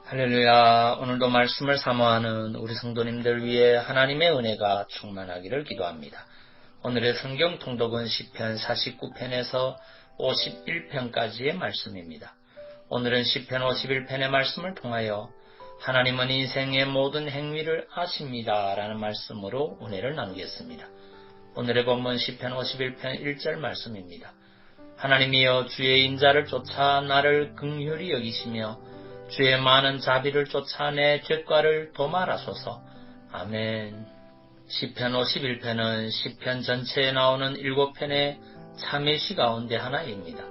할렐루야. 오늘도 말씀을 사모하는 우리 성도님들 위해 하나님의 은혜가 충만하기를 기도합니다. 오늘의 성경 통독은 시편 49편에서 51편까지의 말씀입니다. 오늘은 시편 51편의 말씀을 통하여 하나님은 인생의 모든 행위를 아십니다 라는 말씀으로 은혜를 나누겠습니다. 오늘의 본문 시편 51편 1절 말씀입니다. 하나님이여 주의 인자를 쫓아 나를 긍휼히 여기시며 주의 많은 자비를 쫓아 내 죄과를 도말하소서. 아멘. 시편 51편은 시편 전체에 나오는 7편의 참회시 가운데 하나입니다.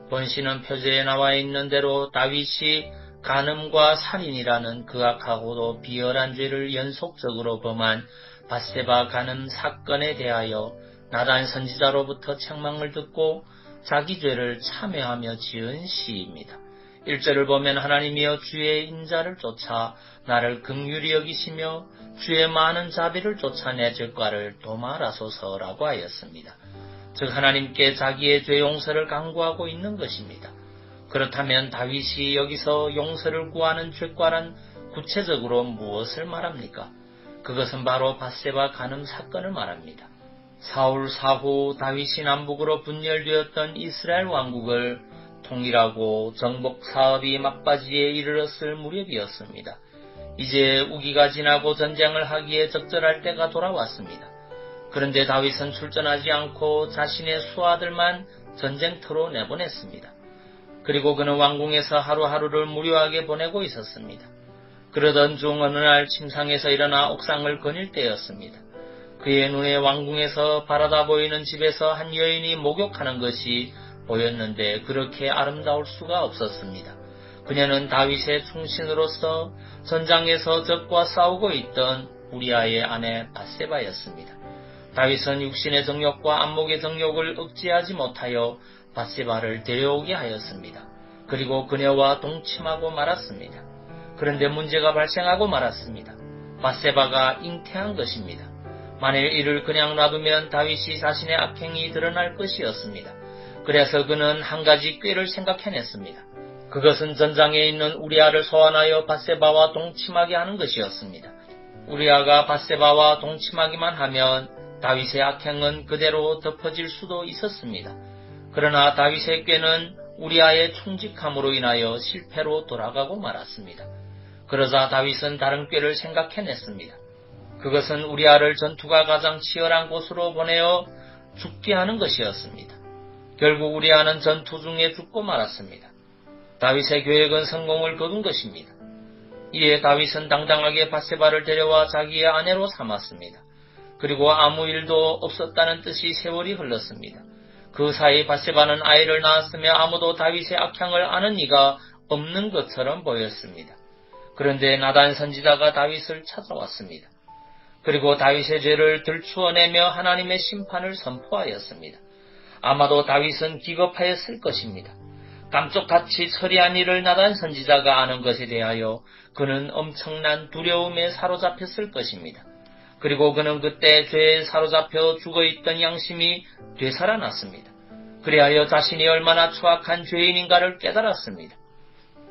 본시는 표제에 나와 있는 대로 다윗이 간음과 살인이라는 극악하고도 비열한 죄를 연속적으로 범한 밧세바 간음 사건에 대하여 나단 선지자로부터 책망을 듣고 자기 죄를 참회하며 지은 시입니다. 1절을 보면 하나님이여 주의 인자를 쫓아 나를 긍휼히 여기시며 주의 많은 자비를 쫓아 내 죄과를 도말하소서라고 하였습니다. 즉 하나님께 자기의 죄 용서를 간구하고 있는 것입니다. 그렇다면 다윗이 여기서 용서를 구하는 죄과란 구체적으로 무엇을 말합니까? 그것은 바로 밧세바 간음 사건을 말합니다. 사울 사후 다윗이 남북으로 분열되었던 이스라엘 왕국을 통일하고 정복 사업이 막바지에 이르렀을 무렵이었습니다. 이제 우기가 지나고 전쟁을 하기에 적절할 때가 돌아왔습니다. 그런데 다윗은 출전하지 않고 자신의 수하들만 전쟁터로 내보냈습니다. 그리고 그는 왕궁에서 하루하루를 무료하게 보내고 있었습니다. 그러던 중 어느 날 침상에서 일어나 옥상을 거닐 때였습니다. 그의 눈에 왕궁에서 바라다 보이는 집에서 한 여인이 목욕하는 것이 보였는데 그렇게 아름다울 수가 없었습니다. 그녀는 다윗의 충신으로서 전장에서 적과 싸우고 있던 우리아의 아내 밧세바였습니다. 다윗은 육신의 정욕과 안목의 정욕을 억제하지 못하여 밧세바를 데려오게 하였습니다. 그리고 그녀와 동침하고 말았습니다. 그런데 문제가 발생하고 말았습니다. 밧세바가 잉태한 것입니다. 만일 이를 그냥 놔두면 다윗이 자신의 악행이 드러날 것이었습니다. 그래서 그는 한 가지 꾀를 생각해냈습니다. 그것은 전장에 있는 우리아를 소환하여 밧세바와 동침하게 하는 것이었습니다. 우리아가 밧세바와 동침하기만 하면 다윗의 악행은 그대로 덮어질 수도 있었습니다. 그러나 다윗의 꾀는 우리아의 충직함으로 인하여 실패로 돌아가고 말았습니다. 그러자 다윗은 다른 꾀를 생각해냈습니다. 그것은 우리아를 전투가 가장 치열한 곳으로 보내어 죽게 하는 것이었습니다. 결국 우리아는 전투 중에 죽고 말았습니다. 다윗의 계획은 성공을 거둔 것입니다. 이에 다윗은 당당하게 밧세바를 데려와 자기의 아내로 삼았습니다. 그리고 아무 일도 없었다는 듯이 세월이 흘렀습니다. 그 사이 밧세바는 아이를 낳았으며 아무도 다윗의 악행을 아는 이가 없는 것처럼 보였습니다. 그런데 나단 선지자가 다윗을 찾아왔습니다. 그리고 다윗의 죄를 들추어내며 하나님의 심판을 선포하였습니다. 아마도 다윗은 기겁하였을 것입니다. 깜짝같이 처리한 일을 나단 선지자가 아는 것에 대하여 그는 엄청난 두려움에 사로잡혔을 것입니다. 그리고 그는 그때 죄에 사로잡혀 죽어있던 양심이 되살아났습니다. 그리하여 자신이 얼마나 추악한 죄인인가를 깨달았습니다.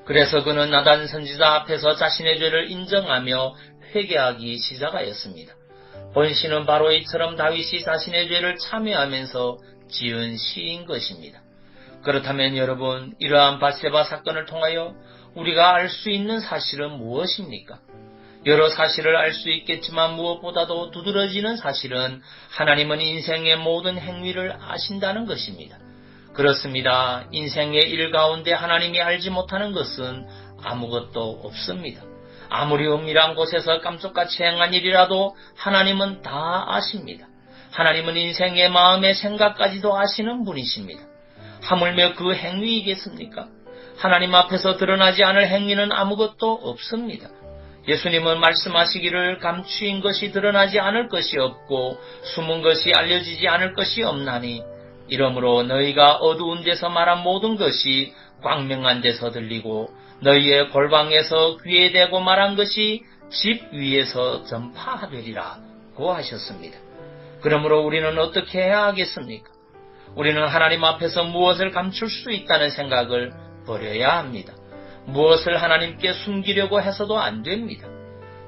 그래서 그는 나단 선지자 앞에서 자신의 죄를 인정하며 회개하기 시작하였습니다. 본시는 바로 이처럼 다윗이 자신의 죄를 참회하면서 지은 시인 것입니다. 그렇다면 여러분, 이러한 밧세바 사건을 통하여 우리가 알 수 있는 사실은 무엇입니까? 여러 사실을 알 수 있겠지만 무엇보다도 두드러지는 사실은 하나님은 인생의 모든 행위를 아신다는 것입니다. 그렇습니다. 인생의 일 가운데 하나님이 알지 못하는 것은 아무것도 없습니다. 아무리 은밀한 곳에서 깜짝같이 행한 일이라도 하나님은 다 아십니다. 하나님은 인생의 마음의 생각까지도 아시는 분이십니다. 하물며 그 행위이겠습니까? 하나님 앞에서 드러나지 않을 행위는 아무것도 없습니다. 예수님은 말씀하시기를 감추인 것이 드러나지 않을 것이 없고 숨은 것이 알려지지 않을 것이 없나니 이러므로 너희가 어두운 데서 말한 모든 것이 광명한 데서 들리고 너희의 골방에서 귀에 대고 말한 것이 집 위에서 전파되리라 고 하셨습니다. 그러므로 우리는 어떻게 해야 하겠습니까? 우리는 하나님 앞에서 무엇을 감출 수 있다는 생각을 버려야 합니다. 무엇을 하나님께 숨기려고 해서도 안 됩니다.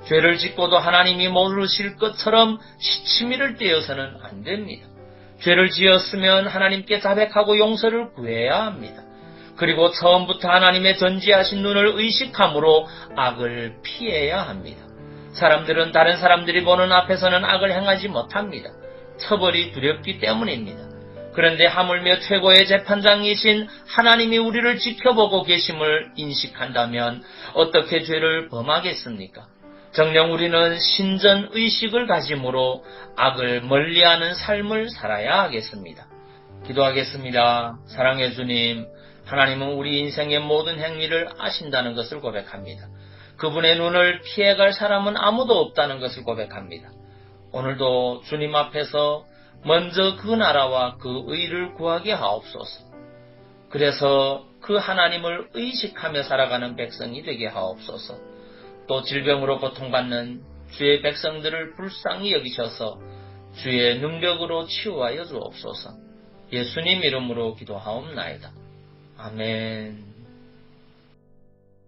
죄를 짓고도 하나님이 모르실 것처럼 시치미를 떼어서는 안 됩니다. 죄를 지었으면 하나님께 자백하고 용서를 구해야 합니다. 그리고 처음부터 하나님의 전지하신 눈을 의식함으로 악을 피해야 합니다. 사람들은 다른 사람들이 보는 앞에서는 악을 행하지 못합니다. 처벌이 두렵기 때문입니다. 그런데 하물며 최고의 재판장이신 하나님이 우리를 지켜보고 계심을 인식한다면 어떻게 죄를 범하겠습니까? 정녕 우리는 신전의식을 가짐으로 악을 멀리하는 삶을 살아야 하겠습니다. 기도하겠습니다. 사랑해 주님, 하나님은 우리 인생의 모든 행위를 아신다는 것을 고백합니다. 그분의 눈을 피해갈 사람은 아무도 없다는 것을 고백합니다. 오늘도 주님 앞에서 먼저 그 나라와 그 의를 구하게 하옵소서. 그래서 그 하나님을 의식하며 살아가는 백성이 되게 하옵소서. 또 질병으로 고통받는 주의 백성들을 불쌍히 여기셔서 주의 능력으로 치유하여 주옵소서. 예수님 이름으로 기도하옵나이다. 아멘.